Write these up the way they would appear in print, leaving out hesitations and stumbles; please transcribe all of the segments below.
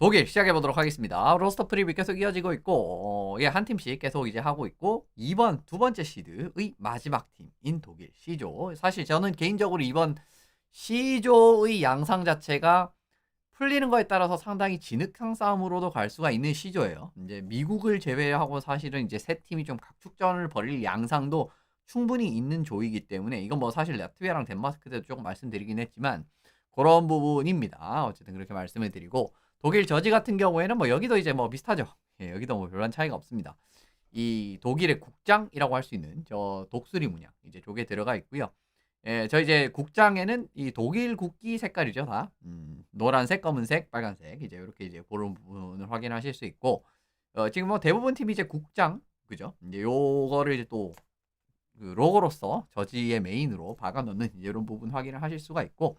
독일 시작해 보도록 하겠습니다. 로스터 프리뷰 계속 이어지고 있고, 한 팀씩 계속 이제 하고 있고, 이번 두 번째 시드의 마지막 팀인 독일 C조. 사실 저는 개인적으로 이번 C조의 양상 자체가 풀리는 거에 따라서 상당히 진흙탕 싸움으로도 갈 수가 있는 C조예요. 이제 미국을 제외하고 사실은 이제 세 팀이 좀 각축전을 벌일 양상도 충분히 있는 조이기 때문에 이건 뭐 사실 라트비아랑 덴마크 때도 조금 말씀드리긴 했지만 그런 부분입니다. 어쨌든 그렇게 말씀을 드리고 독일 저지 같은 경우에는 뭐 여기도 이제 뭐 비슷하죠. 예, 여기도 뭐 별반 차이가 없습니다. 이 독일의 국장이라고 할 수 있는 저 독수리 문양 이제 저게 들어가 있고요. 예, 저 이제 국장에는 이 독일 국기 색깔이죠, 다. 노란색, 검은색, 빨간색 이제 이렇게 이제 그런 부분을 확인하실 수 있고, 지금 뭐 대부분 팀이 이제 국장, 그죠? 이제 요거를 이제 또 그 로고로서 저지의 메인으로 박아 넣는 이런 부분 확인을 하실 수가 있고,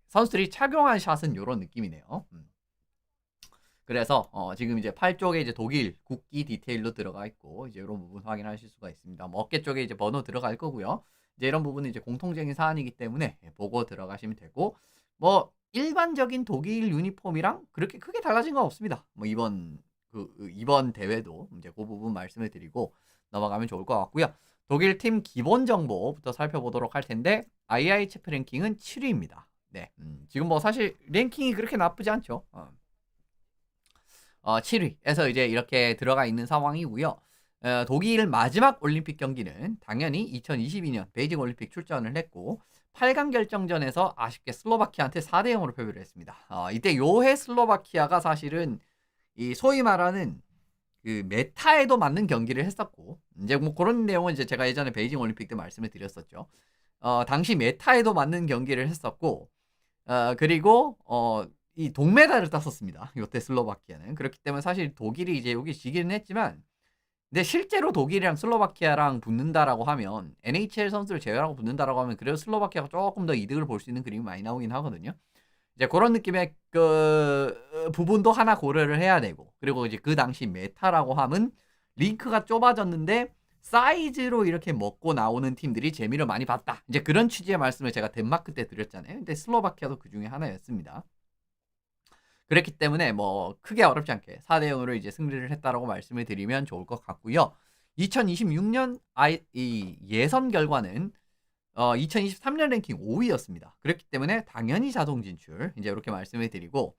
선수들이 착용한 샷은 이런 느낌이네요. 그래서 지금 이제 팔 쪽에 이제 독일 국기 디테일로 들어가 있고 이제 이런 부분 확인하실 수가 있습니다. 뭐 어깨 쪽에 이제 번호 들어갈 거고요. 이제 이런 부분은 이제 공통적인 사안이기 때문에 보고 들어가시면 되고, 뭐 일반적인 독일 유니폼이랑 그렇게 크게 달라진 건 없습니다. 뭐 이번 대회도 이제 그 부분 말씀을 드리고 넘어가면 좋을 것 같고요. 독일 팀 기본 정보부터 살펴보도록 할 텐데 IIHF 랭킹은 7위입니다. 네, 지금 뭐 사실 랭킹이 그렇게 나쁘지 않죠. 7위에서 이제 이렇게 들어가 있는 상황이고요. 독일 마지막 올림픽 경기는 당연히 2022년 베이징 올림픽 출전을 했고 8강 결정전에서 아쉽게 슬로바키아한테 4대 0으로 패배를 했습니다. 이때 요해 슬로바키아가 사실은 이 소위 말하는 그 메타에도 맞는 경기를 했었고, 이제 뭐 그런 내용은 이제 제가 예전에 베이징 올림픽 때 말씀을 드렸었죠. 당시 메타에도 맞는 경기를 했었고, 그리고 이 동메달을 땄었습니다. 요때 슬로바키아는. 그렇기 때문에 사실 독일이 이제 여기 지기는 했지만, 근데 실제로 독일이랑 슬로바키아랑 붙는다라고 하면 NHL 선수를 제외하고 붙는다라고 하면 그래도 슬로바키아가 조금 더 이득을 볼 수 있는 그림이 많이 나오긴 하거든요. 이제 그런 느낌의 그 부분도 하나 고려를 해야 되고, 그리고 이제 그 당시 메타라고 하면 링크가 좁아졌는데 사이즈로 이렇게 먹고 나오는 팀들이 재미를 많이 봤다. 이제 그런 취지의 말씀을 제가 덴마크 때 드렸잖아요. 근데 슬로바키아도 그 중에 하나였습니다. 그랬기 때문에 뭐 크게 어렵지 않게 4대 0으로 이제 승리를 했다라고 말씀을 드리면 좋을 것 같고요. 2026년 이 예선 결과는 2023년 랭킹 5위였습니다. 그렇기 때문에 당연히 자동 진출. 이제 이렇게 말씀을 드리고,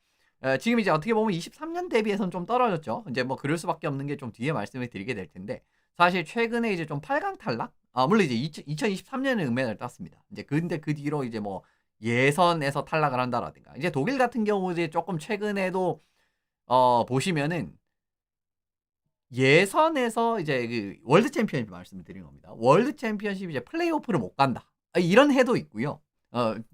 지금 이제 어떻게 보면 23년 대비해서는 좀 떨어졌죠. 이제 뭐 그럴 수밖에 없는 게 좀 뒤에 말씀을 드리게 될 텐데, 사실 최근에 이제 좀 8강 탈락? 물론 이제 2023년에 은메달을 땄습니다. 이제 근데 그 뒤로 이제 뭐 예선에서 탈락을 한다라든가. 이제 독일 같은 경우 이제 조금 최근에도 보시면은 예선에서 이제 그 월드 챔피언십 말씀을 드린 겁니다. 월드 챔피언십 이제 플레이오프를 못 간다. 이런 해도 있고요.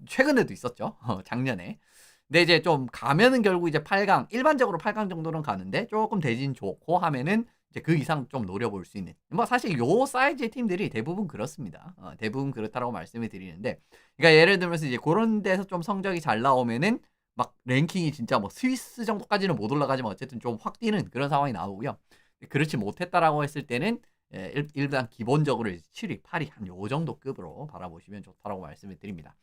최근에도 있었죠. 작년에. 근데 이제 좀 가면은 결국 이제 8강, 일반적으로 8강 정도는 가는데 조금 대진 좋고 하면은 이제 그 이상 좀 노려볼 수 있는. 뭐 사실 요 사이즈의 팀들이 대부분 그렇습니다. 대부분 그렇다라고 말씀을 드리는데, 그러니까 예를 들면서 이제 그런 데서 좀 성적이 잘 나오면은 막 랭킹이 진짜 뭐 스위스 정도까지는 못 올라가지만 어쨌든 좀 확 뛰는 그런 상황이 나오고요. 그렇지 못했다라고 했을 때는 일단 기본적으로 7위, 8위 한 요 정도 급으로 바라보시면 좋다라고 말씀을 드립니다.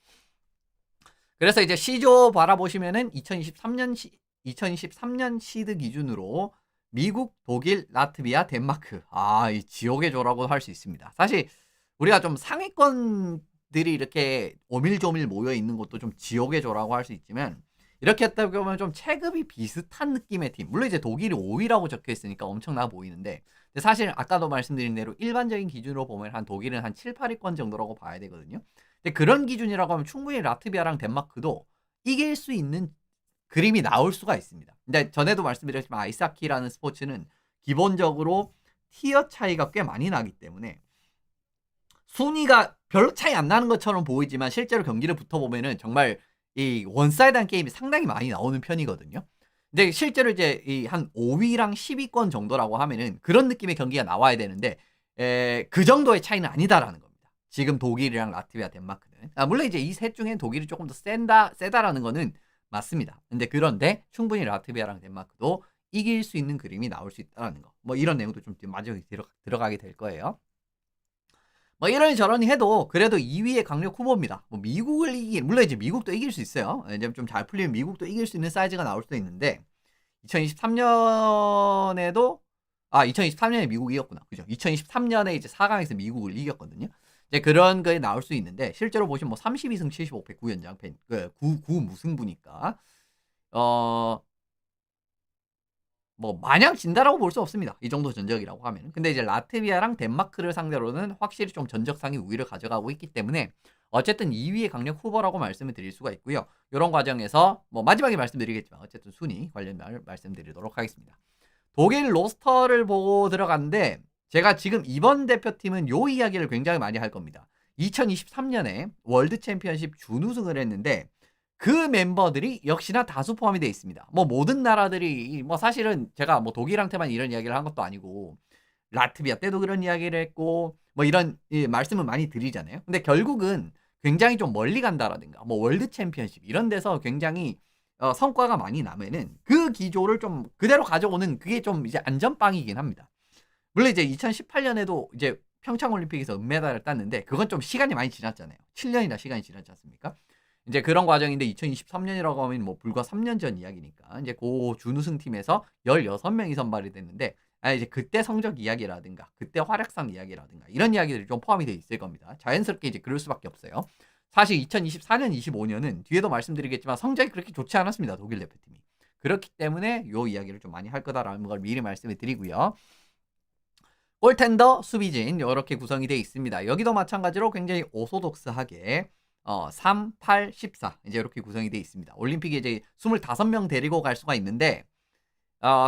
그래서 이제 C조 바라보시면은 2023년 시드 기준으로 미국, 독일, 라트비아, 덴마크. 이 지옥의 조라고 할 수 있습니다. 사실 우리가 좀 상위권들이 이렇게 오밀조밀 모여 있는 것도 좀 지옥의 조라고 할 수 있지만, 이렇게 했다 보면 좀 체급이 비슷한 느낌의 팀. 물론 이제 독일이 5위라고 적혀 있으니까 엄청나 보이는데, 근데 사실 아까도 말씀드린 대로 일반적인 기준으로 보면 한 독일은 한 7, 8위권 정도라고 봐야 되거든요. 근데 그런 기준이라고 하면 충분히 라트비아랑 덴마크도 이길 수 있는 그림이 나올 수가 있습니다. 근데 전에도 말씀드렸지만 아이스하키라는 스포츠는 기본적으로 티어 차이가 꽤 많이 나기 때문에 순위가 별로 차이 안 나는 것처럼 보이지만 실제로 경기를 붙어보면은 정말 이 원사이드한 게임이 상당히 많이 나오는 편이거든요. 근데 실제로 이제 이 한 5위랑 10위권 정도라고 하면은 그런 느낌의 경기가 나와야 되는데, 그 정도의 차이는 아니다라는 겁니다. 지금 독일이랑 라트비아, 덴마크는. 물론 이제 이 셋 중에 독일이 조금 더 세다라는 거는 맞습니다. 근데 그런데 충분히 라트비아랑 덴마크도 이길 수 있는 그림이 나올 수 있다는 거. 뭐 이런 내용도 좀 마지막에 들어가게 될 거예요. 뭐 이러니저러니 해도 그래도 2위의 강력 후보입니다. 뭐 미국을 이기 물론 이제 미국도 이길 수 있어요. 이제 좀 잘 풀리면 미국도 이길 수 있는 사이즈가 나올 수도 있는데 2023년에도 2023년에 미국이 이겼구나. 그죠? 2023년에 이제 4강에서 미국을 이겼거든요. 이제 그런 거에 나올 수 있는데 실제로 보시면 뭐 32승 75패 9연장 9 무승부니까 뭐 마냥 진다라고 볼 수 없습니다. 이 정도 전적이라고 하면. 근데 이제 라트비아랑 덴마크를 상대로는 확실히 좀 전적상의 우위를 가져가고 있기 때문에 어쨌든 2위의 강력 후보라고 말씀을 드릴 수가 있고요. 이런 과정에서 뭐 마지막에 말씀드리겠지만 어쨌든 순위 관련 말씀드리도록 하겠습니다. 독일 로스터를 보고 들어갔는데 제가 지금 이번 대표팀은 요 이야기를 굉장히 많이 할 겁니다. 2023년에 월드 챔피언십 준우승을 했는데 그 멤버들이 역시나 다수 포함이 되어 있습니다. 뭐 모든 나라들이 뭐 사실은 제가 뭐 독일한테만 이런 이야기를 한 것도 아니고 라트비아 때도 그런 이야기를 했고 뭐 이런 말씀을 많이 드리잖아요. 근데 결국은 굉장히 좀 멀리 간다라든가 뭐 월드 챔피언십 이런 데서 굉장히 성과가 많이 나면은 그 기조를 좀 그대로 가져오는 그게 좀 이제 안전빵이긴 합니다. 물론 이제 2018년에도 이제 평창 올림픽에서 은메달을 땄는데 그건 좀 시간이 많이 지났잖아요. 7년이나 시간이 지났지 않습니까? 이제 그런 과정인데 2023년이라고 하면 뭐 불과 3년 전 이야기니까 이제 고 준우승 팀에서 16명이 선발이 됐는데 이제 그때 성적 이야기라든가 그때 활약상 이야기라든가 이런 이야기들이 좀 포함이 돼 있을 겁니다. 자연스럽게 이제 그럴 수밖에 없어요. 사실 2024년, 25년은 뒤에도 말씀드리겠지만 성적이 그렇게 좋지 않았습니다. 독일 대표팀이. 그렇기 때문에 요 이야기를 좀 많이 할 거다라는 걸 미리 말씀을 드리고요. 골텐더, 수비진 이렇게 구성이 되어 있습니다. 여기도 마찬가지로 굉장히 오소독스하게 3, 8, 14 이제 이렇게 구성이 되어 있습니다. 올림픽에 이제 25명 데리고 갈 수가 있는데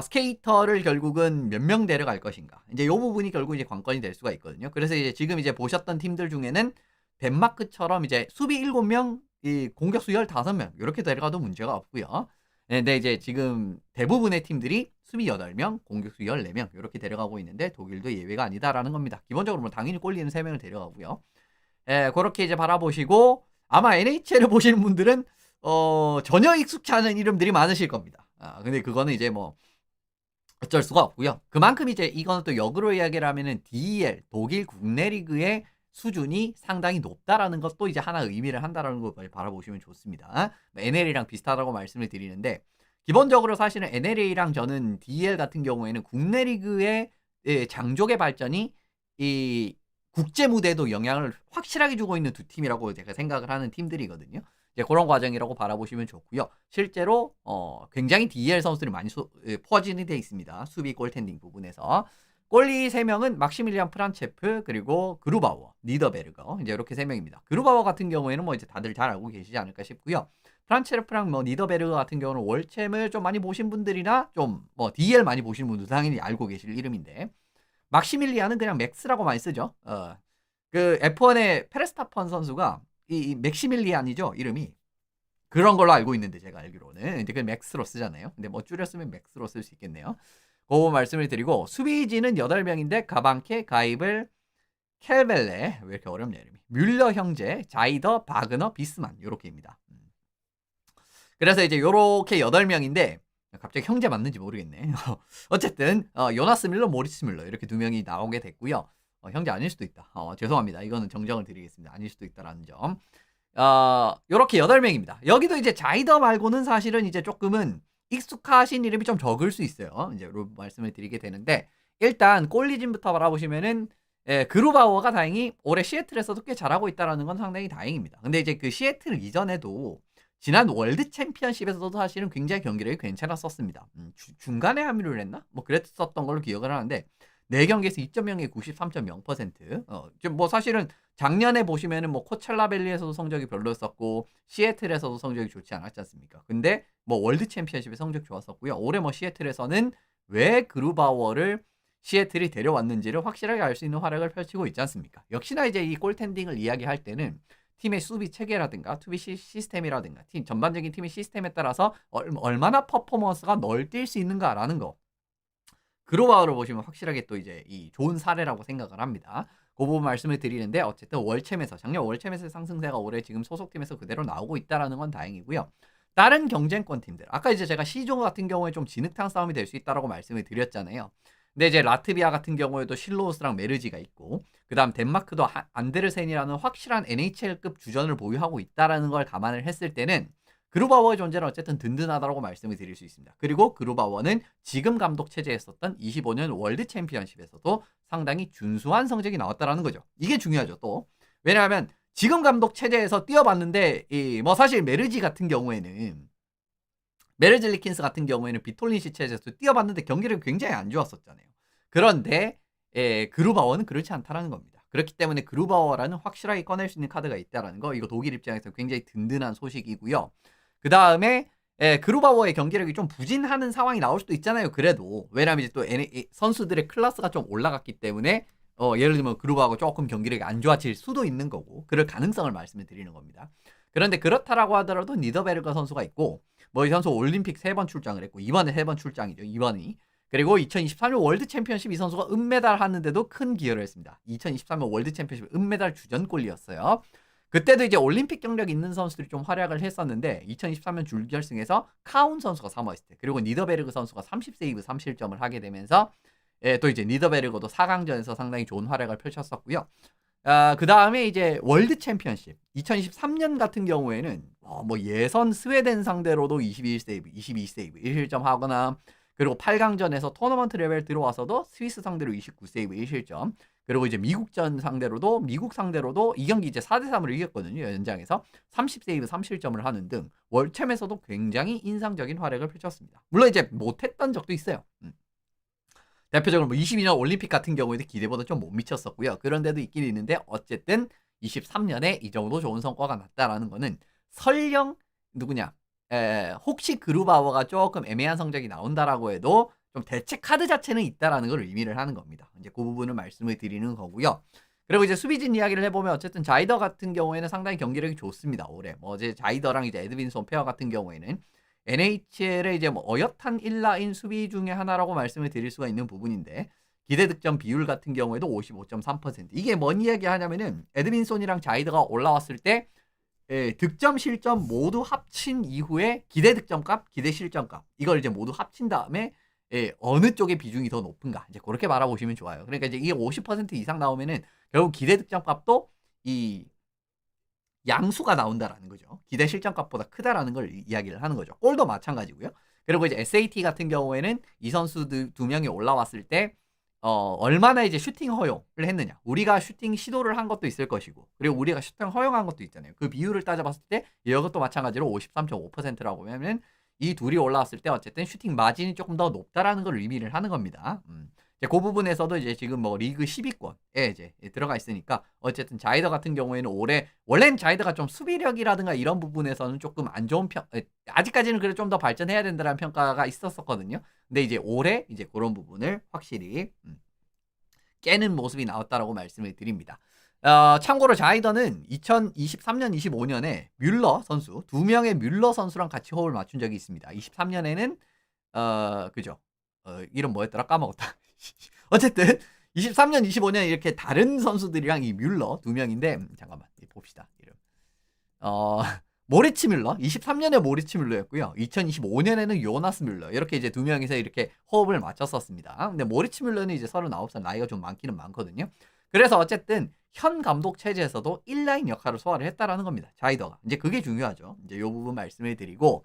스케이터를 결국은 몇 명 데려갈 것인가. 이제 이 부분이 결국 이제 관건이 될 수가 있거든요. 그래서 이제 지금 이제 보셨던 팀들 중에는 덴마크처럼 이제 수비 7명, 이 공격수 15명 이렇게 데려가도 문제가 없고요. 근데 이제 지금 대부분의 팀들이 수비 8명, 공격수 14명 이렇게 데려가고 있는데 독일도 예외가 아니다라는 겁니다. 기본적으로 뭐 당연히 골리는 3명을 데려가고요. 그렇게 이제 바라보시고 아마 NHL을 보시는 분들은 전혀 익숙치 않은 이름들이 많으실 겁니다. 근데 그거는 이제 뭐 어쩔 수가 없고요. 그만큼 이제 이거는 또 역으로 이야기를 하면은 DEL 독일 국내 리그의 수준이 상당히 높다라는 것도 이제 하나 의미를 한다라는 걸 바라보시면 좋습니다. NLA랑 비슷하다고 말씀을 드리는데 기본적으로 사실은 NLA랑 저는 DEL 같은 경우에는 국내 리그의 장족의 발전이 이 국제 무대에도 영향을 확실하게 주고 있는 두 팀이라고 제가 생각을 하는 팀들이거든요. 이제 그런 과정이라고 바라보시면 좋고요. 실제로 굉장히 DL 선수들이 많이 포진이 되어 있습니다. 수비 골텐딩 부분에서. 골리 3명은 막시밀리안 프란체프 그리고 그루바워, 니더베르거 이제 이렇게 3명입니다. 그루바워 같은 경우에는 뭐 이제 다들 잘 알고 계시지 않을까 싶고요. 프란체프랑 뭐 니더베르거 같은 경우는 월챔을 좀 많이 보신 분들이나 좀 뭐 DL 많이 보신 분들 당연히 알고 계실 이름인데 막시밀리안은 그냥 맥스라고 많이 쓰죠. 그 F1의 페레스타펀 선수가 이 맥시밀리안이죠 이름이. 그런 걸로 알고 있는데 제가 알기로는 이제 그 맥스로 쓰잖아요. 근데 뭐 줄였으면 맥스로 쓸 수 있겠네요. 그 말씀을 드리고 수비진은 8명인데 가방케, 가이블, 켈벨레 왜 이렇게 어렵냐 이름이. 뮬러 형제, 자이더, 바그너, 비스만 요렇게입니다. 그래서 이제 요렇게 8명인데 갑자기 형제 맞는지 모르겠네. 어쨌든 요나스 밀러, 모리스 밀러 이렇게 2명이 나오게 됐고요. 형제 아닐 수도 있다. 죄송합니다. 이거는 정정을 드리겠습니다. 아닐 수도 있다라는 점. 요렇게 8명입니다. 여기도 이제 자이더 말고는 사실은 이제 조금은 익숙하신 이름이 좀 적을 수 있어요. 이제 말씀을 드리게 되는데 일단 골리진부터 바라보시면은 그루바워가 다행히 올해 시애틀에서도 꽤 잘하고 있다라는 건 상당히 다행입니다. 근데 이제 그 시애틀 이전에도 지난 월드 챔피언십에서도 사실은 굉장히 경기력이 괜찮았었습니다. 중간에 합류를 했나? 뭐 그랬었던 걸로 기억을 하는데 4경기에서 2.0에 93.0%. 지금 뭐 사실은 작년에 보시면은 뭐 코첼라밸리에서도 성적이 별로였었고 시애틀에서도 성적이 좋지 않았지 않습니까? 근데 뭐 월드 챔피언십에 성적 좋았었고요. 올해 뭐 시애틀에서는 왜 그루바워를 시애틀이 데려왔는지를 확실하게 알 수 있는 활약을 펼치고 있지 않습니까? 역시나 이제 이 골텐딩을 이야기할 때는 팀의 수비 체계라든가 투비 시스템이라든가 팀 전반적인 팀의 시스템에 따라서 얼마나 퍼포먼스가 널뛸 수 있는가라는 거. 그로바우를 보시면 확실하게 또 이제 이 좋은 사례라고 생각을 합니다. 그 부분 말씀을 드리는데 어쨌든 월챔에서 작년 월챔에서의 상승세가 올해 지금 소속팀에서 그대로 나오고 있다라는 건 다행이고요. 다른 경쟁권 팀들 아까 이제 제가 C조 같은 경우에 좀 진흙탕 싸움이 될 수 있다라고 말씀을 드렸잖아요. 근데 이제 라트비아 같은 경우에도 실로우스랑 메르지가 있고, 그다음 덴마크도 안데르센이라는 확실한 NHL급 주전을 보유하고 있다라는 걸 감안을 했을 때는 그루바워의 존재는 어쨌든 든든하다고 말씀을 드릴 수 있습니다. 그리고 그루바워는 지금 감독 체제에 썼던 25년 월드 챔피언십에서도 상당히 준수한 성적이 나왔다라는 거죠. 이게 중요하죠, 또. 왜냐하면 지금 감독 체제에서 뛰어봤는데 뭐 사실 메르지 같은 경우에는 메르지 리킨스 같은 경우에는 비톨린시 체제에서 뛰어봤는데 경기력이 굉장히 안 좋았었잖아요. 그런데 그루바워는 그렇지 않다라는 겁니다. 그렇기 때문에 그루바워라는 확실하게 꺼낼 수 있는 카드가 있다라는 거, 이거 독일 입장에서 굉장히 든든한 소식이고요. 그 다음에 그루바워의 경기력이 좀 부진하는 상황이 나올 수도 있잖아요. 그래도 왜냐하면 이제 또 선수들의 클래스가 좀 올라갔기 때문에 예를 들면 그루바워가 조금 경기력이 안 좋아질 수도 있는 거고, 그럴 가능성을 말씀을 드리는 겁니다. 그런데 그렇다라고 하더라도 니더베르거 선수가 있고, 뭐 이 선수 올림픽 3번 출장을 했고, 이번에 3번 출장이죠. 이번이. 그리고 2023년 월드 챔피언십 이 선수가 은메달 하는데도 큰 기여를 했습니다. 2023년 월드 챔피언십 은메달 주전골이었어요. 그때도 이제 올림픽 경력 있는 선수들이 좀 활약을 했었는데 2023년 준결승에서 카운 선수가 3어시스트, 그리고 니더베르그 선수가 30세이브 3실점을 하게 되면서 또 이제 니더베르거도 4강전에서 상당히 좋은 활약을 펼쳤었고요. 그 다음에 이제 월드 챔피언십 2023년 같은 경우에는 뭐 예선 스웨덴 상대로도 21세이브, 22세이브 1실점 하거나, 그리고 8강전에서 토너먼트 레벨 들어와서도 스위스 상대로 29세이브 1실점, 그리고 이제 미국 상대로도 이 경기 이제 4대3으로 이겼거든요. 연장에서 30세이브 3실점을 하는 등 월챔에서도 굉장히 인상적인 활약을 펼쳤습니다. 물론 이제 못했던 적도 있어요. 대표적으로 뭐 22년 올림픽 같은 경우에도 기대보다 좀 못 미쳤었고요. 그런 데도 있긴 있는데 어쨌든 23년에 이 정도 좋은 성과가 났다라는 거는 설령 누구냐, 혹시 그루바워가 조금 애매한 성적이 나온다라고 해도 좀 대체 카드 자체는 있다라는 걸 의미를 하는 겁니다. 이제 그 부분을 말씀을 드리는 거고요. 그리고 이제 수비진 이야기를 해보면 어쨌든 자이더 같은 경우에는 상당히 경기력이 좋습니다. 올해 뭐 이제 자이더랑 이제 에드빈손 페어 같은 경우에는 NHL의 이제 뭐 어엿한 1라인 수비 중에 하나라고 말씀을 드릴 수가 있는 부분인데, 기대 득점 비율 같은 경우에도 55.3%. 이게 뭔 이야기 하냐면은 에드빈손이랑 자이더가 올라왔을 때 득점 실점 모두 합친 이후에 기대 득점값, 기대 실점값 이걸 이제 모두 합친 다음에 어느 쪽의 비중이 더 높은가, 이제 그렇게 바라보시면 좋아요. 그러니까 이제 이게 50% 이상 나오면은 결국 기대 득점값도 이 양수가 나온다라는 거죠. 기대 실점값보다 크다라는 걸 이야기를 하는 거죠. 골도 마찬가지고요. 그리고 이제 SAT 같은 경우에는 이 선수들 두 명이 올라왔을 때 얼마나 이제 슈팅 허용을 했느냐. 우리가 슈팅 시도를 한 것도 있을 것이고, 그리고 우리가 슈팅 허용한 것도 있잖아요. 그 비율을 따져봤을 때 이것도 마찬가지로 53.5%라고 하면 이 둘이 올라왔을 때 어쨌든 슈팅 마진이 조금 더 높다라는 걸 의미를 하는 겁니다. 그 부분에서도 이제 지금 뭐 리그 10위권에 이제 들어가 있으니까 어쨌든 자이더 같은 경우에는 원래는 자이더가 좀 수비력이라든가 이런 부분에서는 조금 안 좋은 아직까지는 그래 좀 더 발전해야 된다는 평가가 있었거든요. 근데 이제 올해 이제 그런 부분을 확실히 깨는 모습이 나왔다라고 말씀을 드립니다. 참고로 자이더는 2023년, 25년에 뮬러 선수, 2명의 뮬러 선수랑 같이 호흡을 맞춘 적이 있습니다. 23년에는 그죠? 이름 뭐였더라? 까먹었다. 어쨌든 23년, 25년 이렇게 다른 선수들이랑 이 뮬러 2명인데 잠깐만 봅시다. 이름. 모리츠 뮬러, 23년에 모리츠 뮬러였고요. 2025년에는 요나스 뮬러, 이렇게 이제 2명이서 이렇게 호흡을 맞췄었습니다. 근데 모리츠 뮬러는 이제 39살, 나이가 좀 많기는 많거든요. 그래서 어쨌든 현 감독 체제에서도 1라인 역할을 소화를 했다라는 겁니다. 자이더가. 이제 그게 중요하죠. 이제 요 부분 말씀을 드리고,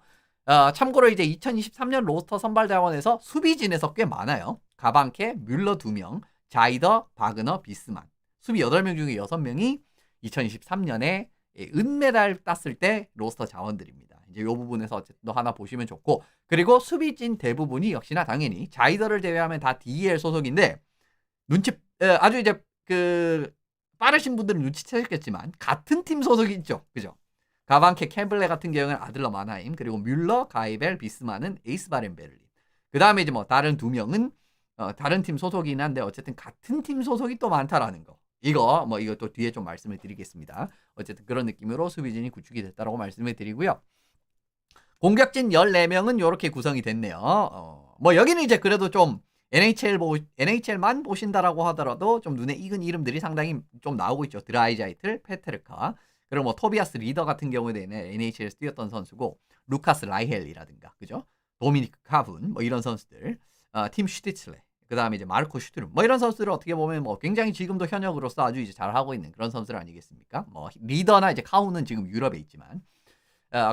참고로 이제 2023년 로스터 선발 자원에서 수비진에서 꽤 많아요. 가방케, 뮬러 2명, 자이더, 바그너, 비스만. 수비 8명 중에 6명이 2023년에 은메달 땄을 때 로스터 자원들입니다. 이제 이 부분에서 어쨌든 하나 보시면 좋고, 그리고 수비진 대부분이 역시나 당연히 자이더를 제외하면 다 DEL 소속인데 아주 이제 빠르신 분들은 눈치채셨겠지만 같은 팀 소속이 있죠. 그죠? 가방케, 캠블레 같은 경우는 아들러 마나임, 그리고 뮬러, 가이벨, 비스만은 에이스바렌 베를린. 그 다음에 이제 뭐 다른 2명은 다른 팀 소속이긴 한데 어쨌든 같은 팀 소속이 또 많다라는 거. 이거 또 뒤에 좀 말씀을 드리겠습니다. 어쨌든 그런 느낌으로 수비진이 구축이 됐다라고 말씀을 드리고요. 공격진 14명은 이렇게 구성이 됐네요. 뭐 여기는 이제 그래도 좀 NHL만 보신다라고 하더라도 좀 눈에 익은 이름들이 상당히 좀 나오고 있죠. 드라이자이틀, 페테르카, 그리고 뭐 토비아스 리더 같은 경우에는 NHL에서 뛰었던 선수고, 루카스 라이헬이라든가, 그죠? 도미니크 카분, 뭐 이런 선수들, 팀 슈티츠레, 그다음에 이제 마르코 슈트룸 뭐 이런 선수들은 어떻게 보면 뭐 굉장히 지금도 현역으로서 아주 이제 잘하고 있는 그런 선수들 아니겠습니까? 뭐 리더나 이제 카운은 지금 유럽에 있지만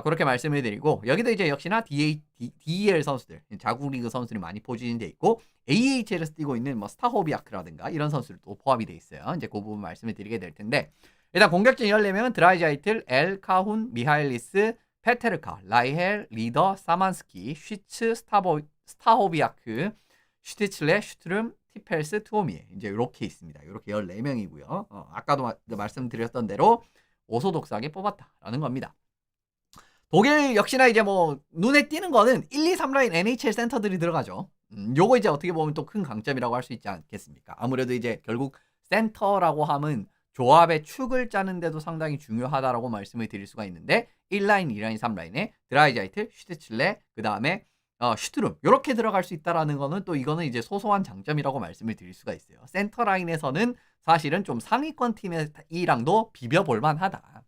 그렇게 말씀을 드리고 여기도 이제 역시나 DEL 선수들 자국 리그 선수들이 많이 포진이 돼 있고 AHL에서 뛰고 있는 뭐 스타호비아크라든가 이런 선수들도 포함이 돼 있어요. 이제 그 부분 말씀을 드리게 될 텐데 일단 공격진 14명은 드라이자이틀, 엘, 카훈, 미하일리스, 페테르카, 라이헬, 리더, 사만스키, 슈츠, 스타호비아크, 슈티츠레, 슈트룸, 티펠스, 투오미에 이제 이렇게 있습니다. 이렇게 14명이고요. 아까도 말씀드렸던 대로 오소독스하게 뽑았다라는 겁니다. 독일 역시나 이제 뭐 눈에 띄는 거는 1, 2, 3라인 NHL 센터들이 들어가죠. 요거 이제 어떻게 보면 또 큰 강점이라고 할 수 있지 않겠습니까? 아무래도 이제 결국 센터라고 하면 조합의 축을 짜는데도 상당히 중요하다라고 말씀을 드릴 수가 있는데 1라인, 2라인, 3라인에 드라이자이틀, 슈티칠레, 그 다음에 슈트룸 이렇게 들어갈 수 있다라는 거는 또 이거는 이제 소소한 장점이라고 말씀을 드릴 수가 있어요. 센터 라인에서는 사실은 좀 상위권 팀이랑도 비벼볼 만하다.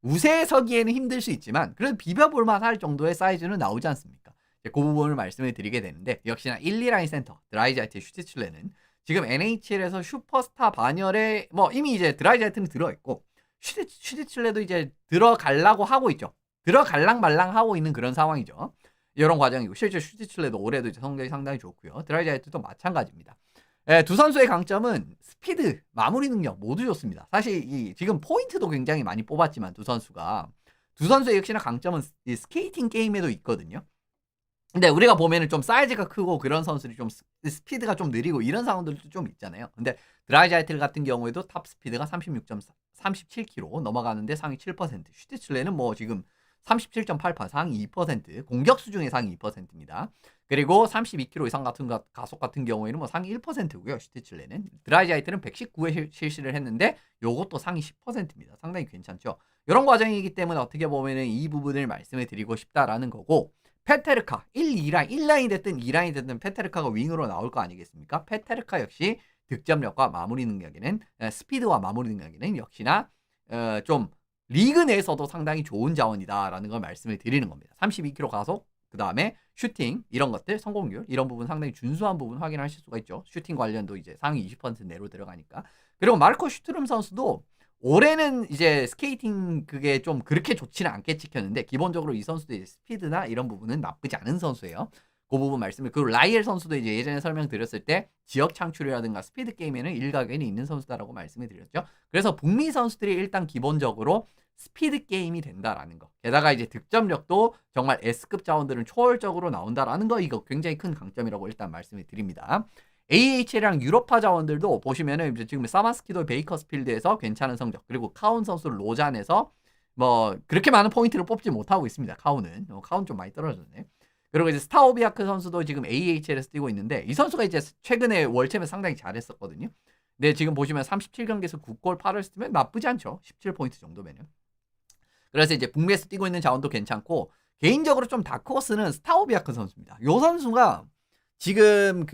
우세에 서기에는 힘들 수 있지만 그래도 비벼볼 만할 정도의 사이즈는 나오지 않습니까? 그 부분을 말씀을 드리게 되는데 역시나 1, 2라인 센터 드라이자이트 슈티칠레는 지금 NHL에서 슈퍼스타 반열에 뭐 이미 이제 드라이자이트는 들어있고 슈티칠레도 이제 들어가려고 하고 있죠. 들어갈랑 말랑 하고 있는 그런 상황이죠. 이런 과정이고 실제 슈티칠레도 올해도 이제 성적이 상당히 좋고요. 드라이자이트도 마찬가지입니다. 두 선수의 강점은 스피드, 마무리 능력 모두 좋습니다. 사실 지금 포인트도 굉장히 많이 뽑았지만 두 선수의 역시나 강점은 이 스케이팅 게임에도 있거든요. 근데 우리가 보면은 좀 사이즈가 크고 그런 선수들이 좀 스피드가 좀 느리고 이런 상황들도 좀 있잖아요. 근데 드라이자이틀 같은 경우에도 탑 스피드가 37km 넘어가는데 상위 7%, 슈티칠레는 뭐 지금 37.88 상위 2%, 공격수 중에 상위 2%입니다. 그리고 32km 이상 같은 가속 같은 경우에는 뭐 상위 1%고요. 슈티칠레는 드라이자이트는 119회 실시를 했는데 요것도 상위 10%입니다. 상당히 괜찮죠. 이런 과정이기 때문에 어떻게 보면은 이 부분을 말씀을 드리고 싶다라는 거고 페테르카 1라인 됐든 2라인 됐든 페테르카가 윙으로 나올 거 아니겠습니까? 페테르카 역시 득점력과 마무리 능력에는 스피드와 마무리 능력에는 역시나 좀 리그 내에서도 상당히 좋은 자원이다라는 걸 말씀을 드리는 겁니다. 32km 가속, 그 다음에 슈팅 이런 것들 성공률 이런 부분 상당히 준수한 부분 확인하실 수가 있죠. 슈팅 관련도 이제 상위 20% 내로 들어가니까. 그리고 마르코 슈트룸 선수도 올해는 이제 스케이팅 그게 좀 그렇게 좋지는 않게 찍혔는데 기본적으로 이 선수도 이제 스피드나 이런 부분은 나쁘지 않은 선수예요. 그 부분 말씀을 그리고 라이엘 선수도 이제 예전에 설명드렸을 때 지역 창출이라든가 스피드 게임에는 일가견이 있는 선수다라고 말씀을 드렸죠. 그래서 북미 선수들이 일단 기본적으로 스피드 게임이 된다라는 거. 게다가 이제 득점력도 정말 S급 자원들은 초월적으로 나온다라는 거 이거 굉장히 큰 강점이라고 일단 말씀을 드립니다. AHL이랑 유로파 자원들도 보시면은 지금 사마스키도 베이커스필드에서 괜찮은 성적 그리고 카운 선수 로잔에서 뭐 그렇게 많은 포인트를 뽑지 못하고 있습니다. 카운은 카운 좀 많이 떨어졌네. 그리고 이제 스타오비아크 선수도 지금 AHL에서 뛰고 있는데 이 선수가 이제 최근에 월챔에 상당히 잘했었거든요. 근데 지금 보시면 37경기에서 9골 8을 쓰면 나쁘지 않죠. 17포인트 정도면은. 그래서 이제 북미에서 뛰고 있는 자원도 괜찮고 개인적으로 좀 다크호스는 스타오비아크 선수입니다. 이 선수가 지금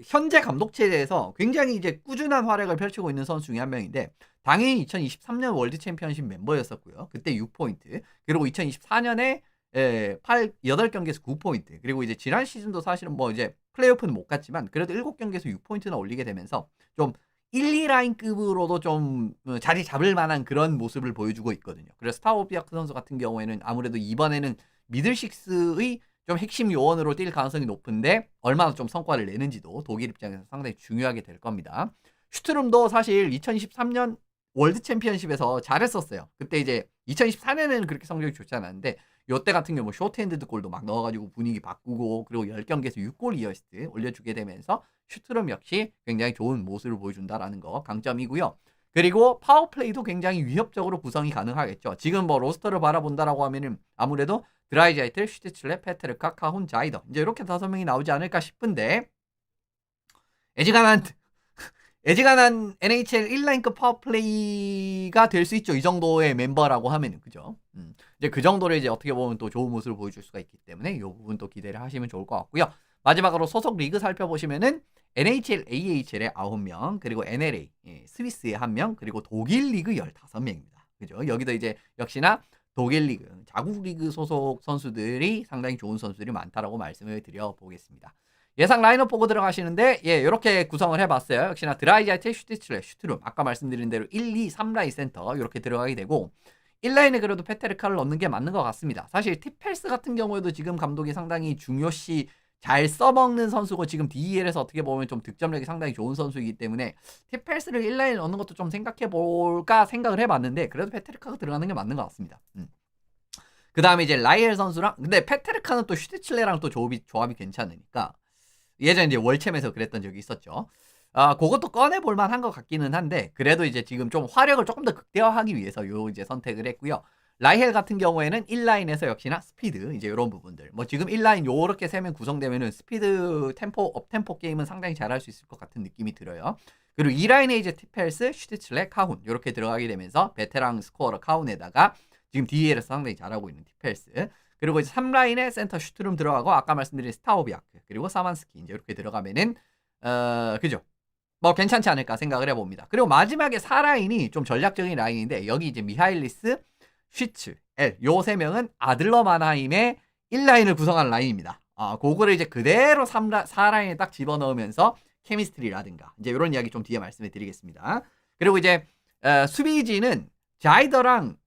현재 감독 체제에서 굉장히 이제 꾸준한 활약을 펼치고 있는 선수 중에 한 명인데 당연히 2023년 월드 챔피언십 멤버였었고요. 그때 6포인트. 그리고 2024년에 8경기에서 9포인트. 그리고 이제 지난 시즌도 사실은 뭐 이제 플레이오프는 못 갔지만 그래도 7경기에서 6포인트나 올리게 되면서 좀 1, 2라인급으로도 좀 자리 잡을 만한 그런 모습을 보여주고 있거든요. 그래서 스타오비아크 선수 같은 경우에는 아무래도 이번에는 미들식스의 좀 핵심 요원으로 뛸 가능성이 높은데 얼마나 좀 성과를 내는지도 독일 입장에서 상당히 중요하게 될 겁니다. 슈트룸도 사실 2023년 월드 챔피언십에서 잘했었어요. 그때 이제 2024년에는 그렇게 성적이 좋지 않았는데 요때 같은 경우 쇼트핸드드 골도 막 넣어가지고 분위기 바꾸고 그리고 10경기에서 6골 2어시스트 올려주게 되면서 슈트룸 역시 굉장히 좋은 모습을 보여준다라는 거 강점이고요. 그리고 파워플레이도 굉장히 위협적으로 구성이 가능하겠죠. 지금 뭐 로스터를 바라본다라고 하면은 아무래도 드라이자이틀, 슈티칠레, 페테르카, 카훈, 자이더 이제 이렇게 5명이 나오지 않을까 싶은데 애지간한 NHL 1라인급 파워플레이가 될 수 있죠. 이 정도의 멤버라고 하면은 그죠. 이제 그 정도를 이제 어떻게 보면 또 좋은 모습을 보여줄 수가 있기 때문에 이 부분 또 기대를 하시면 좋을 것 같고요. 마지막으로 소속 리그 살펴보시면은 NHL, AHL에 9명, 그리고 NLA, 스위스에 1명, 그리고 독일 리그 15명입니다. 그죠? 여기도 이제 역시나 독일 리그, 자국 리그 소속 선수들이 상당히 좋은 선수들이 많다라고 말씀을 드려보겠습니다. 예상 라인업 보고 들어가시는데 예, 이렇게 구성을 해봤어요. 역시나 드라이자이트, 슈티츠레, 슈트룸 아까 말씀드린 대로 1, 2, 3라인 센터 이렇게 들어가게 되고 1라인에 그래도 페테르카를 넣는 게 맞는 것 같습니다. 사실 티펠스 같은 경우에도 지금 감독이 상당히 중요시 잘 써먹는 선수고 지금 DEL에서 어떻게 보면 좀 득점력이 상당히 좋은 선수이기 때문에 티펠스를 1라인에 넣는 것도 좀 생각해볼까 생각을 해봤는데 그래도 페테르카가 들어가는 게 맞는 것 같습니다. 그 다음에 이제 라이엘 선수랑 근데 페테르카는 또 슈티칠레랑 또 조합이 괜찮으니까 예전에 이제 월챔에서 그랬던 적이 있었죠. 그것도 꺼내볼 만한 것 같기는 한데 그래도 이제 지금 좀 화력을 조금 더 극대화하기 위해서 요 이제 선택을 했고요. 라이헬 같은 경우에는 1라인에서 역시나 스피드 이제 이런 부분들 뭐 지금 1라인 요렇게 세면 구성되면은 스피드 템포 업템포 게임은 상당히 잘할 수 있을 것 같은 느낌이 들어요. 그리고 2라인에 이제 티펠스, 슈티츠레, 카훈 이렇게 들어가게 되면서 베테랑 스코어러 카훈에다가 지금 DEL에서 상당히 잘하고 있는 티펠스 그리고 이제 3라인에 센터 슈트룸 들어가고 아까 말씀드린 스타오비아크 그리고 사만스키 이제 이렇게 들어가면은 그죠? 뭐 괜찮지 않을까 생각을 해봅니다. 그리고 마지막에 4라인이 좀 전략적인 라인인데 여기 이제 미하일리스, 슈츠, 엘 요 세 명은 아들러 마나임의 1라인을 구성하는 라인입니다. 그거를 이제 그대로 4라인에 딱 집어넣으면서 케미스트리라든가 이제 이런 이야기 좀 뒤에 말씀을 드리겠습니다. 그리고 이제 수비진은 자이더랑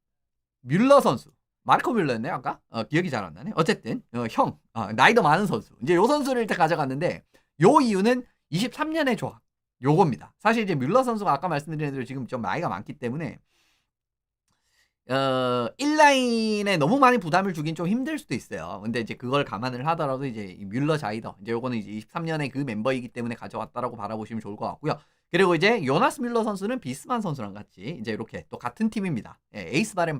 뮬러 선수 마르코 뮬러였네 아까? 기억이 잘 안 나네. 어쨌든 형 나이도 많은 선수 이제 요 선수를 일단 가져갔는데 요 이유는 23년의 조합 요겁니다. 사실 이제 뮬러 선수가 아까 말씀드린 대로 지금 좀 나이가 많기 때문에 1라인에 너무 많이 부담을 주긴 좀 힘들 수도 있어요. 근데 이제 그걸 감안을 하더라도 이제 뮬러 자이더 이제 요거는 이제 23년의 그 멤버이기 때문에 가져왔다라고 바라보시면 좋을 것 같고요. 그리고 이제 요나스 뮬러 선수는 비스만 선수랑 같이 이제 이렇게 또 같은 팀입니다. 예, 에이스 바렌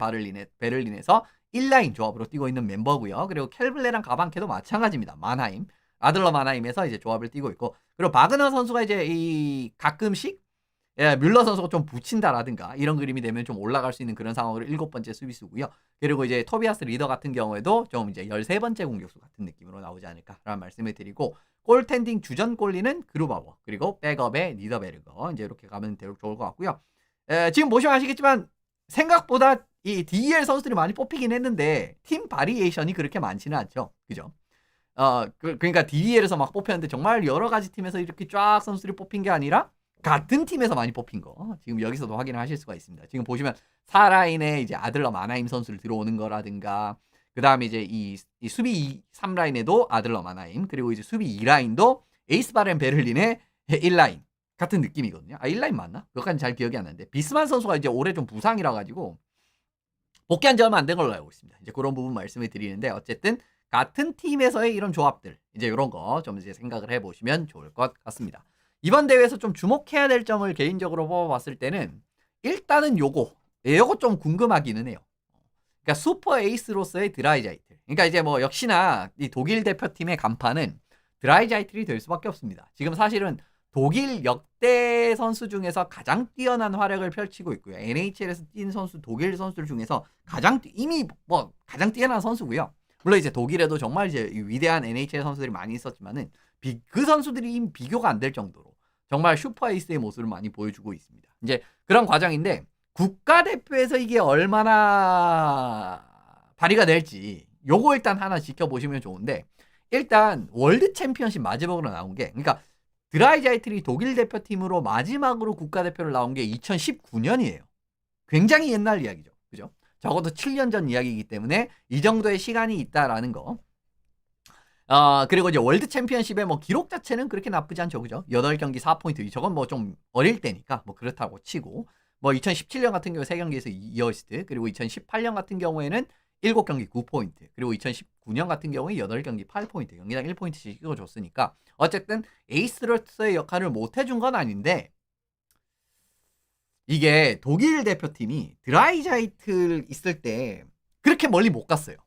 베를린에서 1라인 조합으로 뛰고 있는 멤버고요. 그리고 켈블레랑 가방케도 마찬가지입니다. 마나임 아들러 마나임에서 이제 조합을 뛰고 있고 그리고 바그너 선수가 이제 이 가끔씩 예, 뮬러 선수가 좀 붙인다라든가 이런 그림이 되면 좀 올라갈 수 있는 그런 상황으로 7번째 수비수고요. 그리고 이제 토비아스 리더 같은 경우에도 좀 이제 13번째 공격수 같은 느낌으로 나오지 않을까라는 말씀을 드리고 골텐딩 주전 골리는 그루바워 그리고 백업의 니더베르거 이제 이렇게 가면 좋을 것 같고요. 지금 보시면 아시겠지만 생각보다 이 DEL 선수들이 많이 뽑히긴 했는데 팀 바리에이션이 그렇게 많지는 않죠. 그죠? 그러니까 DEL에서 막 뽑혔는데 정말 여러 가지 팀에서 이렇게 쫙 선수들이 뽑힌 게 아니라 같은 팀에서 많이 뽑힌 거 지금 여기서도 확인을 하실 수가 있습니다. 지금 보시면 4라인에 이제 아들러 마나임 선수를 들어오는 거라든가 그 다음에 이제 이 수비 3라인에도 아들러 마나임 그리고 이제 수비 2라인도 에이스 바렌 베를린의 1라인 같은 느낌이거든요. 1라인 맞나? 그것까지 잘 기억이 안 나는데 비스만 선수가 이제 올해 좀 부상이라 가지고 복귀한 지 얼마 안 된 걸로 알고 있습니다. 이제 그런 부분 말씀을 드리는데 어쨌든 같은 팀에서의 이런 조합들 이제 이런 거 좀 이제 생각을 해보시면 좋을 것 같습니다. 이번 대회에서 좀 주목해야 될 점을 개인적으로 뽑아봤을 때는 일단은 요거 좀 궁금하기는 해요. 그러니까 슈퍼 에이스로서의 드라이자이트. 그러니까 이제 뭐 역시나 이 독일 대표팀의 간판은 드라이자이트이 될 수밖에 없습니다. 지금 사실은 독일 역대 선수 중에서 가장 뛰어난 활약을 펼치고 있고요. NHL에서 뛴 선수 독일 선수들 중에서 이미 뭐 가장 뛰어난 선수고요. 물론 이제 독일에도 정말 이제 위대한 NHL 선수들이 많이 있었지만은 그 선수들이 이미 비교가 안 될 정도로 정말 슈퍼 에이스의 모습을 많이 보여주고 있습니다. 이제 그런 과정인데 국가대표에서 이게 얼마나 발휘가 될지 요거 일단 하나 지켜보시면 좋은데 일단 월드 챔피언십 마지막으로 나온 게 그러니까 드라이자이틀이 독일 대표팀으로 마지막으로 국가대표를 나온 게 2019년이에요. 굉장히 옛날 이야기죠. 그죠? 적어도 7년 전 이야기이기 때문에 이 정도의 시간이 있다라는 거. 그리고 이제 월드 챔피언십의 뭐 기록 자체는 그렇게 나쁘지 않죠. 그죠? 8경기 4포인트. 저건 뭐 좀 어릴 때니까 뭐 그렇다고 치고. 뭐 2017년 같은 경우에 3경기에서 2어시스트. 그리고 2018년 같은 경우에는 7경기 9포인트. 그리고 2019년 같은 경우에 8경기 8포인트. 경기당 1포인트씩 찍어줬으니까. 어쨌든 에이스로서의 역할을 못 해준 건 아닌데 이게 독일 대표팀이 드라이자이틀 있을 때 그렇게 멀리 못 갔어요.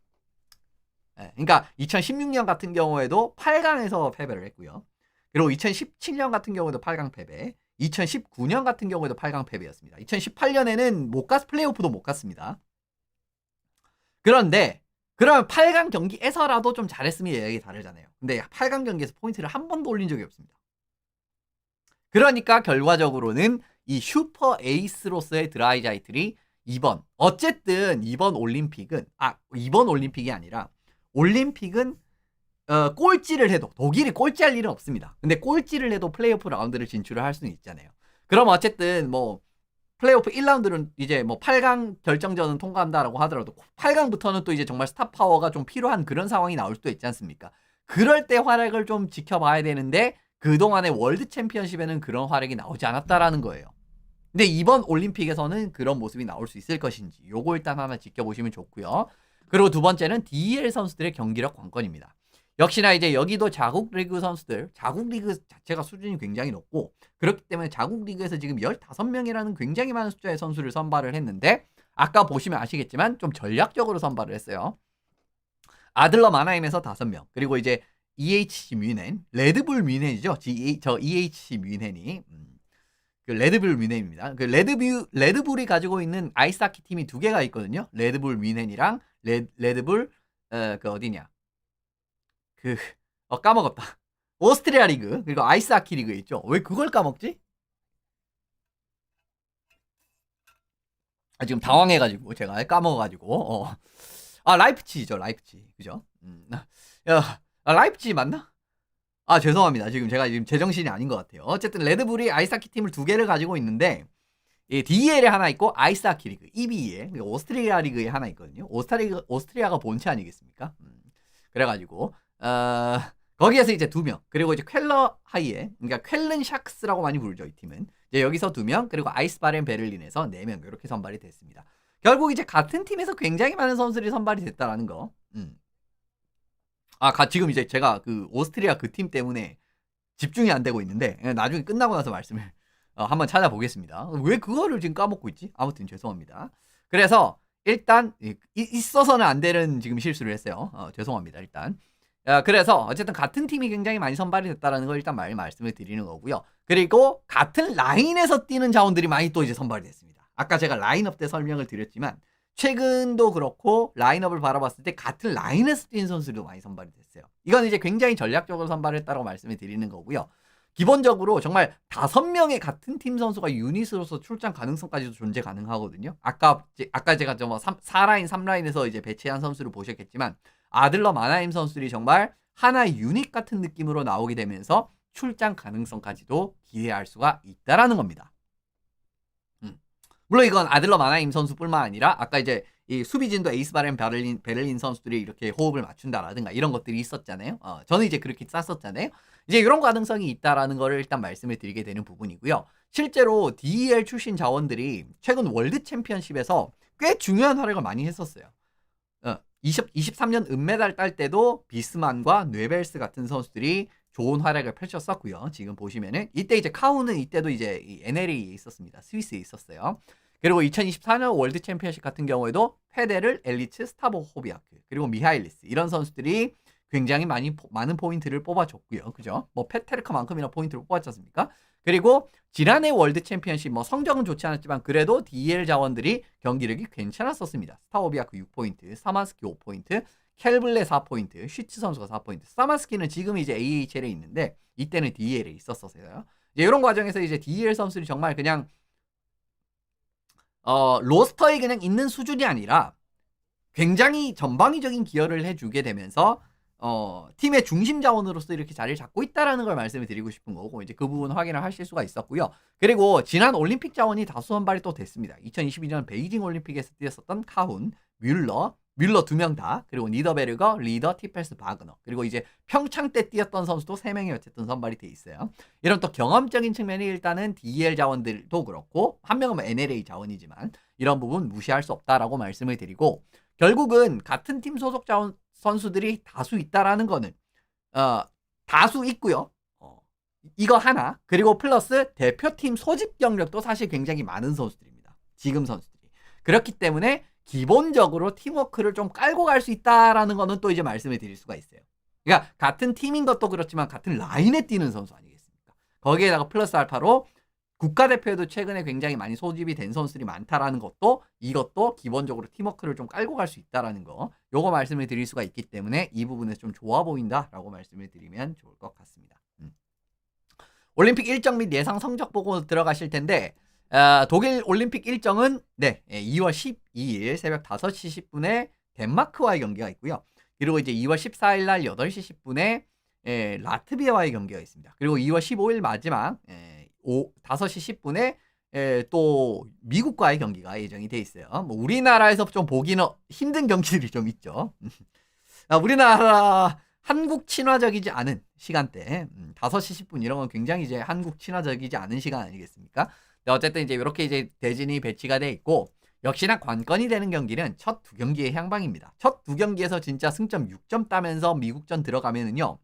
그러니까 2016년 같은 경우에도 8강에서 패배를 했고요. 그리고 2017년 같은 경우에도 8강 패배, 2019년 같은 경우에도 8강 패배였습니다. 2018년에는 플레이오프도 못 갔습니다. 그런데 그러면 8강 경기에서라도 좀 잘했으면 얘기 다르잖아요. 근데 8강 경기에서 포인트를 한 번도 올린 적이 없습니다. 그러니까 결과적으로는 이 슈퍼 에이스로서의 드라이자이틀이 어쨌든 이번 올림픽이 아니라 올림픽은 꼴찌를 해도 독일이 꼴찌할 일은 없습니다. 근데 꼴찌를 해도 플레이오프 라운드를 진출을 할 수는 있잖아요. 그럼 어쨌든 뭐 플레이오프 1라운드는 이제 뭐 8강 결정전은 통과한다라고 하더라도 8강부터는 또 이제 정말 스타 파워가 좀 필요한 그런 상황이 나올 수도 있지 않습니까? 그럴 때 활약을 좀 지켜봐야 되는데 그동안의 월드 챔피언십에는 그런 활약이 나오지 않았다라는 거예요. 근데 이번 올림픽에서는 그런 모습이 나올 수 있을 것인지 요거 일단 하나 지켜보시면 좋고요. 그리고 두 번째는 DEL 선수들의 경기력 관건입니다. 역시나 이제 여기도 자국 리그 선수들, 자국 리그 자체가 수준이 굉장히 높고 그렇기 때문에 자국 리그에서 지금 15명이라는 굉장히 많은 숫자의 선수를 선발을 했는데 아까 보시면 아시겠지만 좀 전략적으로 선발을 했어요. 아들러 마나임에서 5명, 그리고 이제 EHC 뮌헨, 레드불 뮌헨이죠. 저 EHC 뮌헨이 그 레드불 뮌헨입니다. 그 레드불이 가지고 있는 아이스하키 팀이 2개가 있거든요. 레드불 뮌헨이랑 레드불 그 어디냐? 까먹었다. 오스트리아 리그, 그리고 아이스하키 리그 있죠. 왜 그걸 까먹지? 지금 당황해가지고 제가 까먹어가지고 라이프치히죠. 라이프치히, 그죠? 라이프치히 맞나? 죄송합니다. 제가 지금 제정신이 아닌 것 같아요. 어쨌든 레드불이 아이스하키 팀을 2개를 가지고 있는데 DEL에 하나 있고 아이스하키 리그 EBE에 오스트리아 리그에 하나 있거든요. 오스트리아가 본체 아니겠습니까? 그래가지고 거기에서 이제 2명, 그리고 이제 쾰러 하이에, 그러니까 쾰른 샤크스라고 많이 부르죠, 이 팀은. 이제 여기서 2명, 그리고 아이스바렌 베를린에서 4명 이렇게 선발이 됐습니다. 결국 이제 같은 팀에서 굉장히 많은 선수들이 선발이 됐다라는 거. 지금 이제 제가 그 오스트리아 그 팀 때문에 집중이 안 되고 있는데 나중에 끝나고 나서 말씀을 한번 찾아보겠습니다. 왜 그거를 지금 까먹고 있지? 아무튼 죄송합니다. 그래서 일단 있어서는 안 되는 지금 실수를 했어요. 죄송합니다. 일단 그래서 어쨌든 같은 팀이 굉장히 많이 선발이 됐다라는 걸 일단 말씀을 드리는 거고요. 그리고 같은 라인에서 뛰는 자원들이 많이 또 이제 선발이 됐습니다. 아까 제가 라인업 때 설명을 드렸지만 최근도 그렇고 라인업을 바라봤을 때 같은 라인에서 뛰는 선수들도 많이 선발이 됐어요. 이건 이제 굉장히 전략적으로 선발했다고 말씀을 드리는 거고요. 기본적으로 정말 5명의 같은 팀 선수가 유닛으로서 출장 가능성까지도 존재 가능하거든요. 아까 제가 4라인, 3라인에서 이제 배치한 선수를 보셨겠지만 아들러 마나임 선수들이 정말 하나의 유닛 같은 느낌으로 나오게 되면서 출장 가능성까지도 기대할 수가 있다라는 겁니다. 물론 이건 아들러 마나임 선수뿐만 아니라 아까 이제 이 수비진도 에이스바렌 베를린 선수들이 이렇게 호흡을 맞춘다라든가 이런 것들이 있었잖아요. 저는 이제 그렇게 짰었잖아요. 이제 이런 가능성이 있다라는 거를 일단 말씀을 드리게 되는 부분이고요. 실제로 DEL 출신 자원들이 최근 월드 챔피언십에서 꽤 중요한 활약을 많이 했었어요. 23년 은메달 딸 때도 비스만과 뇌벨스 같은 선수들이 좋은 활약을 펼쳤었고요. 지금 보시면은 이때 이제 카우는 이때도 이제 NLA에 있었습니다. 스위스에 있었어요. 그리고 2024년 월드 챔피언십 같은 경우에도 페데를, 엘리츠, 스타보호비아크, 그리고 미하일리스 이런 선수들이 굉장히 많은 포인트를 뽑아줬고요. 그죠? 뭐 페테르카만큼이나 포인트를 뽑았지 않습니까? 그리고 지난해 월드 챔피언십 성적은 좋지 않았지만 그래도 DEL 자원들이 경기력이 괜찮았었습니다. 스타오비아크 6포인트, 사마스키 5포인트, 켈블레 4포인트, 슈츠 선수가 4포인트. 사마스키는 지금 이제 AHL에 있는데 이때는 DEL에 있었어요. 이제 이런 과정에서 이제 DEL 선수들이 정말 그냥 로스터에 그냥 있는 수준이 아니라 굉장히 전방위적인 기여를 해주게 되면서 팀의 중심 자원으로서 이렇게 자리를 잡고 있다라는 걸 말씀을 드리고 싶은 거고 이제 그 부분 확인을 하실 수가 있었고요. 그리고 지난 올림픽 자원이 다수 선발이 또 됐습니다. 2022년 베이징 올림픽에서 뛰었었던 카훈, 뮬러 2명 다, 그리고 니더베르거, 리더, 티펠스, 바그너, 그리고 이제 평창 때 뛰었던 선수도 3명이 어쨌든 선발이 돼 있어요. 이런 또 경험적인 측면이 일단은 DEL 자원들도 그렇고 한 명은 NLA 자원이지만 이런 부분 무시할 수 없다라고 말씀을 드리고 결국은 같은 팀 소속 자원 선수들이 다수 있다라는 거는 다수 있고요. 이거 하나, 그리고 플러스 대표팀 소집 경력도 사실 굉장히 많은 선수들입니다. 지금 선수들이. 그렇기 때문에 기본적으로 팀워크를 좀 깔고 갈 수 있다라는 거는 또 이제 말씀을 드릴 수가 있어요. 그러니까 같은 팀인 것도 그렇지만 같은 라인에 뛰는 선수 아니겠습니까? 거기에다가 플러스 알파로 국가대표에도 최근에 굉장히 많이 소집이 된 선수들이 많다라는 것도 이것도 기본적으로 팀워크를 좀 깔고 갈 수 있다라는 거, 요거 말씀을 드릴 수가 있기 때문에 이 부분에서 좀 좋아 보인다라고 말씀을 드리면 좋을 것 같습니다. 올림픽 일정 및 예상 성적 보고 들어가실 텐데 독일 올림픽 일정은 2월 12일 새벽 5시 10분에 덴마크와의 경기가 있고요. 그리고 이제 2월 14일 날 8시 10분에 라트비아와의 경기가 있습니다. 그리고 2월 15일 마지막 5시 10분에 또 미국과의 경기가 예정이 돼 있어요. 뭐 우리나라에서 좀 보기는 힘든 경기들이 좀 있죠. 우리나라 한국 친화적이지 않은 시간대 5시 10분 이런 건 굉장히 이제 한국 친화적이지 않은 시간 아니겠습니까? 어쨌든 이제 이렇게 이제 대진이 배치가 돼 있고 역시나 관건이 되는 경기는 첫 두 경기의 향방입니다. 첫 두 경기에서 진짜 승점 6점 따면서 미국전 들어가면은요.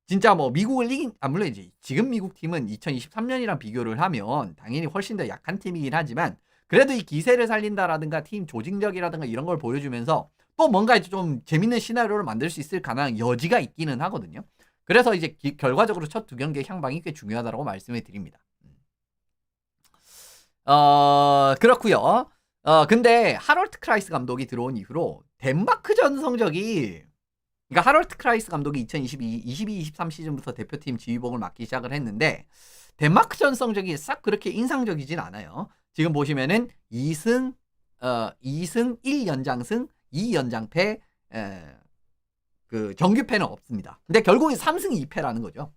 진짜 뭐 미국을 물론 이제 지금 미국 팀은 2023년이랑 비교를 하면 당연히 훨씬 더 약한 팀이긴 하지만 그래도 이 기세를 살린다라든가 팀 조직력이라든가 이런 걸 보여주면서 또 뭔가 이제 좀 재밌는 시나리오를 만들 수 있을 가능한 여지가 있기는 하거든요. 그래서 이제 결과적으로 첫 두 경기의 향방이 꽤 중요하다고 말씀을 드립니다. 그렇고요. 근데 하롤트 크라이스 감독이 들어온 이후로 덴마크전 성적이 그러니까 하롤트 크라이스 감독이 2022-23 시즌부터 대표팀 지휘봉을 맡기 시작을 했는데 덴마크전 성적이 싹 그렇게 인상적이진 않아요. 지금 보시면은 2승 1연장승 2연장패 그 정규패는 없습니다. 근데 결국은 3승 2패라는 거죠.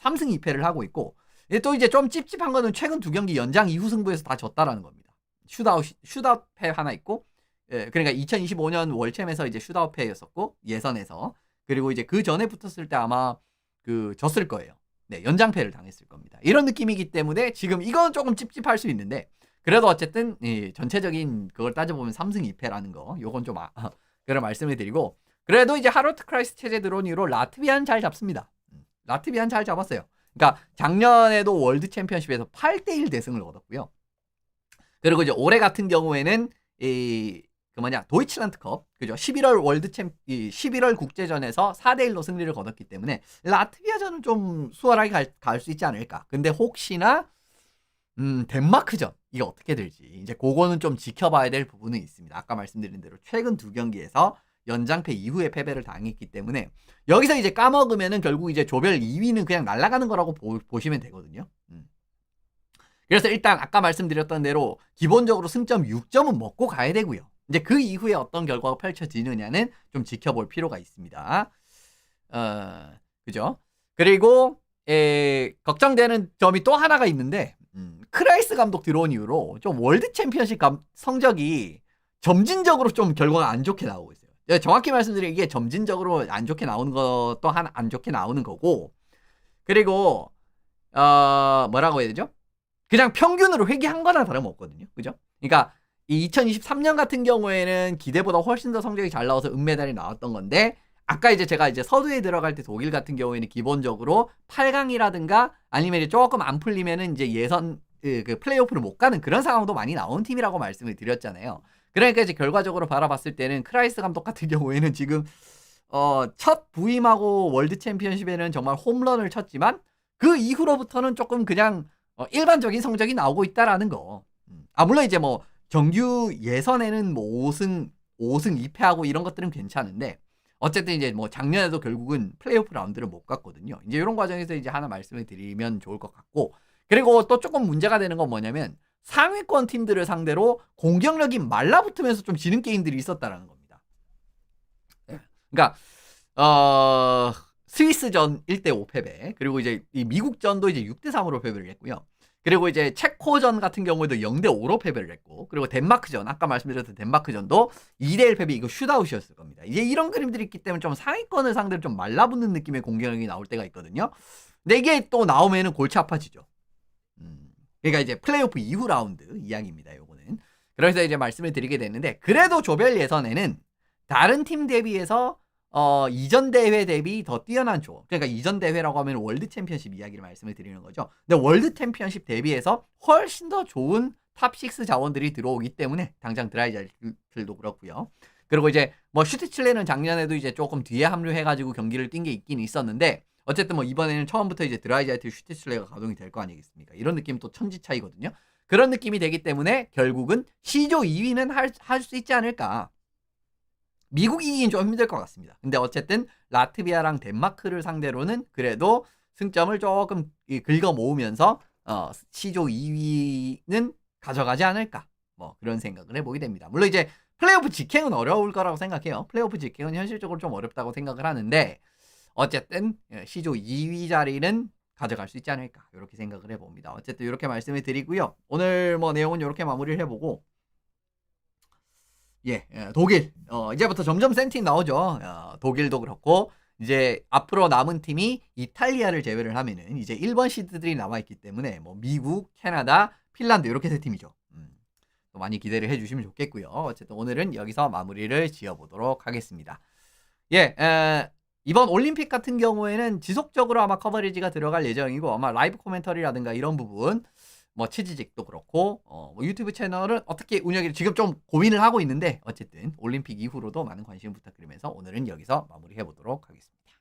3승 2패를 하고 있고 또 이제 좀 찝찝한 거는 최근 두 경기 연장 이후 승부에서 다 졌다라는 겁니다. 슈다웃패 하나 있고 그러니까 2025년 월챔에서 이제 슈다웃패였었고 예선에서 그리고 이제 그 전에 붙었을 때 아마 그 졌을 거예요. 네, 연장패를 당했을 겁니다. 이런 느낌이기 때문에 지금 이건 조금 찝찝할 수 있는데 그래도 어쨌든 전체적인 그걸 따져보면 3승 2패라는 거 요건 좀 그런 말씀을 드리고 그래도 이제 하롤트 크라이스 체제 들어온 이후로 라트비아는 잘 잡습니다. 라트비아는 잘 잡았어요. 그러니까 작년에도 월드 챔피언십에서 8대1 대승을 얻었고요. 그리고 이제 올해 같은 경우에는 도이치란드컵 그죠? 11월 국제전에서 4대1로 승리를 거뒀기 때문에 라트비아전은 좀 수월하게 갈 수 있지 않을까. 근데 혹시나 덴마크전 이게 어떻게 될지 이제 그거는 좀 지켜봐야 될 부분은 있습니다. 아까 말씀드린 대로 최근 두 경기에서 연장패 이후에 패배를 당했기 때문에 여기서 이제 까먹으면은 결국 이제 조별 2위는 그냥 날아가는 거라고 보시면 되거든요. 그래서 일단 아까 말씀드렸던 대로 기본적으로 승점 6점은 먹고 가야 되고요. 이제 그 이후에 어떤 결과가 펼쳐지느냐는 좀 지켜볼 필요가 있습니다. 그죠? 그리고 걱정되는 점이 또 하나가 있는데 크라이스 감독 들어온 이후로 좀 월드 챔피언십 성적이 점진적으로 좀 결과가 안 좋게 나오고 있어요. 정확히 말씀드리면 이게 점진적으로 안 좋게 나오는 것도 안 좋게 나오는 거고 그리고 뭐라고 해야 되죠? 그냥 평균으로 회귀한 거나 다름없거든요. 그죠? 그러니까 이 2023년 같은 경우에는 기대보다 훨씬 더 성적이 잘 나와서 은메달이 나왔던 건데 아까 이제 제가 이제 서두에 들어갈 때 독일 같은 경우에는 기본적으로 8강이라든가 아니면 이제 조금 안 풀리면은 이제 예선 그 플레이오프를 못 가는 그런 상황도 많이 나온 팀이라고 말씀을 드렸잖아요. 그러니까 이제 결과적으로 바라봤을 때는 크라이스 감독 같은 경우에는 지금 첫 부임하고 월드 챔피언십에는 정말 홈런을 쳤지만 그 이후로부터는 조금 그냥 일반적인 성적이 나오고 있다라는 거. 물론 이제 뭐 정규 예선에는 뭐 5승 2패하고 이런 것들은 괜찮은데 어쨌든 이제 뭐 작년에도 결국은 플레이오프 라운드를 못 갔거든요. 이제 이런 과정에서 이제 하나 말씀을 드리면 좋을 것 같고 그리고 또 조금 문제가 되는 건 뭐냐면 상위권 팀들을 상대로 공격력이 말라붙으면서 좀 지는 게임들이 있었다라는 겁니다. 그러니까 스위스전 1대5 패배 그리고 이제 이 미국전도 이제 6대3으로 패배를 했고요. 그리고 이제 체코전 같은 경우에도 0대5로 패배를 했고 그리고 덴마크전 아까 말씀드렸던 덴마크전도 2대1 패배 이거 슛아웃이었을 겁니다. 이제 이런 그림들이 있기 때문에 좀 상위권을 상대로 좀 말라붙는 느낌의 공격력이 나올 때가 있거든요. 근데 이게 또 나오면은 골치 아파지죠. 그러니까 이제 플레이오프 이후 라운드 이야기입니다. 요거는. 그래서 이제 말씀을 드리게 됐는데 그래도 조별 예선에는 다른 팀 대비해서 이전 대회 대비 더 뛰어난 조. 그러니까 이전 대회라고 하면 월드 챔피언십 이야기를 말씀을 드리는 거죠. 근데 월드 챔피언십 대비해서 훨씬 더 좋은 탑6 자원들이 들어오기 때문에 당장 드라이자이틀도 그렇고요. 그리고 이제 뭐 슈티칠레는 작년에도 이제 조금 뒤에 합류해가지고 경기를 뛴 게 있긴 있었는데 어쨌든 뭐 이번에는 처음부터 이제 드라이자이틀 슈티칠레가 가동이 될 거 아니겠습니까? 이런 느낌은 또 천지 차이거든요. 그런 느낌이 되기 때문에 결국은 C조 2위는 할 수 있지 않을까. 미국이 이긴 좀 힘들 것 같습니다. 근데 어쨌든 라트비아랑 덴마크를 상대로는 그래도 승점을 조금 긁어 모으면서 C조 2위는 가져가지 않을까. 뭐 그런 생각을 해보게 됩니다. 물론 이제 플레이오프 직행은 어려울 거라고 생각해요. 플레이오프 직행은 현실적으로 좀 어렵다고 생각을 하는데 어쨌든 시조 2위 자리는 가져갈 수 있지 않을까 이렇게 생각을 해봅니다. 어쨌든 이렇게 말씀을 드리고요. 오늘 뭐 내용은 이렇게 마무리를 해보고 독일 이제부터 점점 센 팀 나오죠. 독일도 그렇고 이제 앞으로 남은 팀이 이탈리아를 제외를 하면은 이제 1번 시드들이 남아있기 때문에 뭐 미국, 캐나다, 핀란드 이렇게 세 팀이죠. 또 많이 기대를 해주시면 좋겠고요. 어쨌든 오늘은 여기서 마무리를 지어보도록 하겠습니다. 이번 올림픽 같은 경우에는 지속적으로 아마 커버리지가 들어갈 예정이고 아마 라이브 코멘터리라든가 이런 부분 뭐 치지직도 그렇고 뭐 유튜브 채널은 어떻게 운영이 지금 좀 고민을 하고 있는데 어쨌든 올림픽 이후로도 많은 관심 부탁드리면서 오늘은 여기서 마무리해 보도록 하겠습니다.